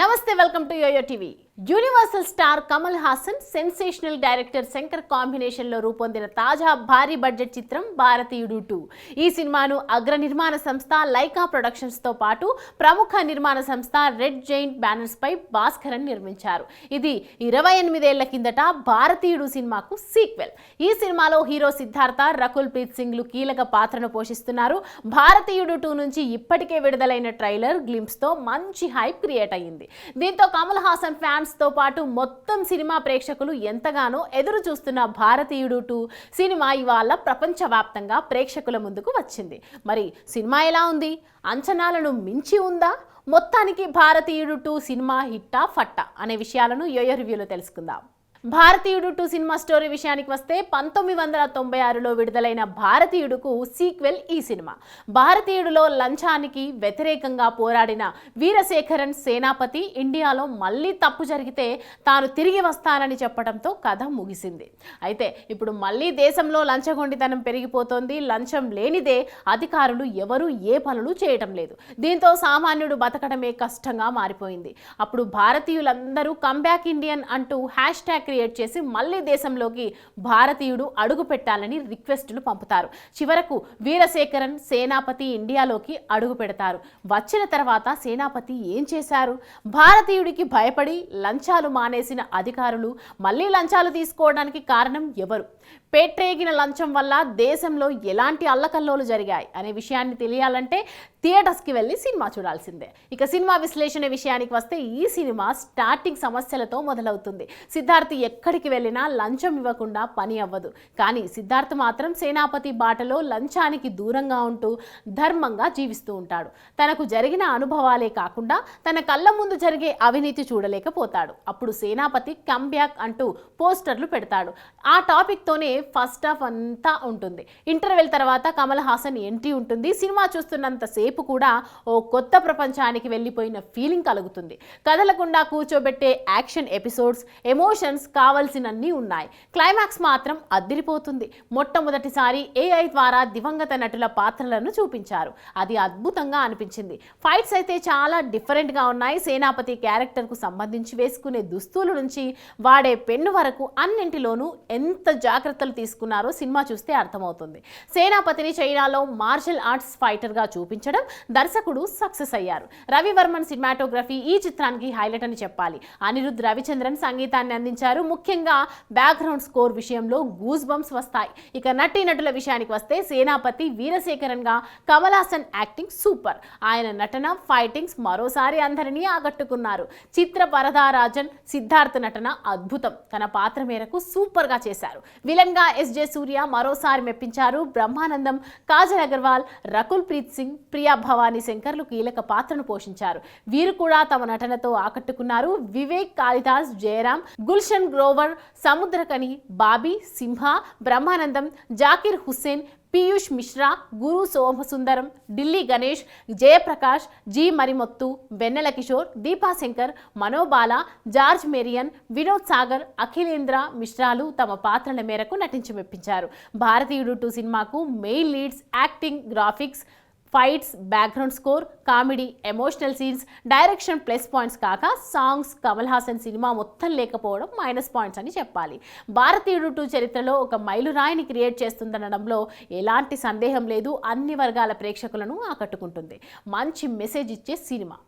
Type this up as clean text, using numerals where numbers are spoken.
నమస్తే, welcome to YoYo TV. Universal star Kamal Haasan, sensational director Shankar కాంబినేషన్లో రూపొందిన తాజా భారీ బడ్జెట్ చిత్రం భారతీయుడు 2. ఈ సినిమాను అగ్ర నిర్మాణ సంస్థ లైకా ప్రొడక్షన్స్తో పాటు ప్రముఖ నిర్మాణ సంస్థ రెడ్ జైంట్ బ్యానర్స్పై భాస్కరన్ నిర్మించారు. ఇది 28 ఏళ్ల కిందట భారతీయుడు సినిమాకు సీక్వెల్. ఈ సినిమాలో హీరో సిద్ధార్థ, రకుల్ ప్రీత్ సింగ్లు కీలక పాత్రను పోషిస్తున్నారు. భారతీయుడు 2 నుంచి ఇప్పటికే విడుదలైన ట్రైలర్ గ్లింప్స్తో మంచి హైప్ క్రియేట్ అయ్యింది. దీంతో కమల్ హాసన్ ఫ్యాన్స్ తో పాటు మొత్తం సినిమా ప్రేక్షకులు ఎంతగానో ఎదురు చూస్తున్న భారతీయుడు 2 సినిమా ఇవాళ ప్రపంచవ్యాప్తంగా ప్రేక్షకుల ముందుకు వచ్చింది. మరి సినిమా ఎలా ఉంది? అంచనాలను మించి ఉందా? మొత్తానికి భారతీయుడు 2 సినిమా హిట్టా ఫట్టా అనే విషయాలను యోయో రివ్యూలో తెలుసుకుందాం. భారతీయుడు 2 సినిమా స్టోరీ విషయానికి వస్తే 1996లో విడుదలైన భారతీయుడుకు సీక్వెల్ ఈ సినిమా. భారతీయుడులో లంచానికి వ్యతిరేకంగా పోరాడిన వీరశేఖరన్ సేనాపతి ఇండియాలో మళ్ళీ తప్పు జరిగితే తాను తిరిగి వస్తానని చెప్పడంతో కథ ముగిసింది. అయితే ఇప్పుడు మళ్ళీ దేశంలో లంచగొండితనం పెరిగిపోతోంది. లంచం లేనిదే అధికారులు ఎవరూ ఏ పనులు చేయటం లేదు. దీంతో సామాన్యుడు బతకడమే కష్టంగా మారిపోయింది. అప్పుడు భారతీయులందరూ కంబ్యాక్ ఇండియన్ అంటూ హ్యాష్ట్యాగ్ క్రియేట్ చేసి మళ్ళీ దేశంలోకి భారతీయుడు అడుగు పెట్టాలని రిక్వెస్టులు పంపుతారు. చివరకు వీరశేఖరన్ సేనాపతి ఇండియాలోకి అడుగు పెడతారు. వచ్చిన తర్వాత సేనాపతి ఏం చేశారు? భారతీయుడికి భయపడి లంచాలు మానేసిన అధికారులు మళ్ళీ లంచాలు తీసుకోవడానికి కారణం ఎవరు? పేట్రేగిన లంచం వల్ల దేశంలో ఎలాంటి అల్లకల్లోలు జరిగాయి అనే విషయాన్ని తెలియాలంటే థియేటర్స్కి వెళ్ళి సినిమా చూడాల్సిందే. ఇక సినిమా విశ్లేషణ విషయానికి వస్తే ఈ సినిమా స్టార్టింగ్ సమస్యలతో మొదలవుతుంది. సిద్ధార్థ్ ఎక్కడికి వెళ్ళినా లంచం ఇవ్వకుండా పని అవ్వదు. కానీ సిద్ధార్థ్ మాత్రం సేనాపతి బాటలో లంచానికి దూరంగా ఉంటూ ధర్మంగా జీవిస్తూ ఉంటాడు. తనకు జరిగిన అనుభవాలే కాకుండా తన కళ్ళ ముందు జరిగే అవినీతి చూడలేకపోతాడు. అప్పుడు సేనాపతి కంబ్యాక్ అంటూ పోస్టర్లు పెడతాడు. ఆ టాపిక్తోనే ఫస్ట్ హాఫ్ అంతా ఉంటుంది. ఇంటర్వెల్ తర్వాత కమల్ హాసన్ ఎంట్రీ ఉంటుంది. సినిమా చూస్తున్నంత సేపు కూడా ఓ కొత్త ప్రపంచానికి వెళ్ళిపోయిన ఫీలింగ్ కలుగుతుంది. కదలకుండా కూర్చోబెట్టే యాక్షన్ ఎపిసోడ్స్, ఎమోషన్స్ కావాల్సినన్ని ఉన్నాయి. క్లైమాక్స్ మాత్రం అద్దిరిపోతుంది. మొట్టమొదటిసారి AI ద్వారా దివంగత నటుల పాత్రలను చూపించారు. అది అద్భుతంగా అనిపించింది. ఫైట్స్ అయితే చాలా డిఫరెంట్గా ఉన్నాయి. సేనాపతి క్యారెక్టర్కు సంబంధించి వేసుకునే దుస్తుల నుంచి వాడే పెన్ను వరకు అన్నింటిలోనూ ఎంత జాగ్రత్తలు తీసుకున్నారో సినిమా చూస్తే అర్థమవుతుంది. సేనాపతిని చైనాలో మార్షల్ ఆర్ట్స్ ఫైటర్గా చూపించడం దర్శకుడు సక్సెస్ అయ్యారు. రవివర్మన్ సినిమాటోగ్రఫీ ఈ చిత్రానికి హైలైట్ అని చెప్పాలి. అనిరుద్ రవిచంద్రన్ సంగీతాన్ని అందించారు. ముఖ్యంగా బ్యాక్గ్రౌండ్ స్కోర్ విషయంలో గూస్ బంప్స్ వస్తాయి. ఇక నటీనటుల విషయానికి వస్తే సేనాపతి వీరశేఖరన్ గా కమల్ హాసన్ యాక్టింగ్ సూపర్. ఆయన నటన, ఫైటింగ్స్ మరోసారి అందరినీ ఆకట్టుకున్నారు. చిత్ర వరదారాజన్ సిద్ధార్థ్ నటన అద్భుతం. తన పాత్ర మేరకు సూపర్ గా చేశారు. విలన్ గా SJ సూర్య మరోసారి మెప్పించారు. బ్రహ్మానందం, కాజల్ అగర్వాల్, రకుల్ ప్రీత్ సింగ్, ప్రియా భవానీ శంకర్లు కీలక పాత్రను పోషించారు. వీరు కూడా తమ నటనతో ఆకట్టుకున్నారు. వివేక్, కాళిదాస్, జయరాం, గుల్షన్ గ్రోవర్, సముద్రకని, బాబీ, సింహ, బ్రహ్మానందం, జాకిర్ హుస్సేన్, పీయూష్ మిశ్రా, గురు సోమసుందరం, ఢిల్లీ గణేష్, జయప్రకాష్, జి మరిమొత్తు, వెన్నెల కిషోర్, దీపా శంకర్, మనోబాల, జార్జ్ మెరియన్, వినోద్ సాగర్, అఖిలేంద్ర మిశ్రాలు తమ పాత్రల మేరకు నటించి మెప్పించారు. భారతీయుడు 2 సినిమాకు main leads, acting, graphics, fights, background score, comedy, emotional scenes, direction plus points కాక సాంగ్స్, కమల్ హాసన్ సినిమా మొత్తం లేకపోవడం మైనస్ పాయింట్స్ అని చెప్పాలి. భారతీయుడు 2 చరిత్రలో ఒక మైలురాయిని క్రియేట్ చేస్తుందనడంలో ఎలాంటి సందేహం లేదు. అన్ని వర్గాల ప్రేక్షకులను ఆకట్టుకుంటుంది. మంచి మెసేజ్ ఇచ్చే సినిమా.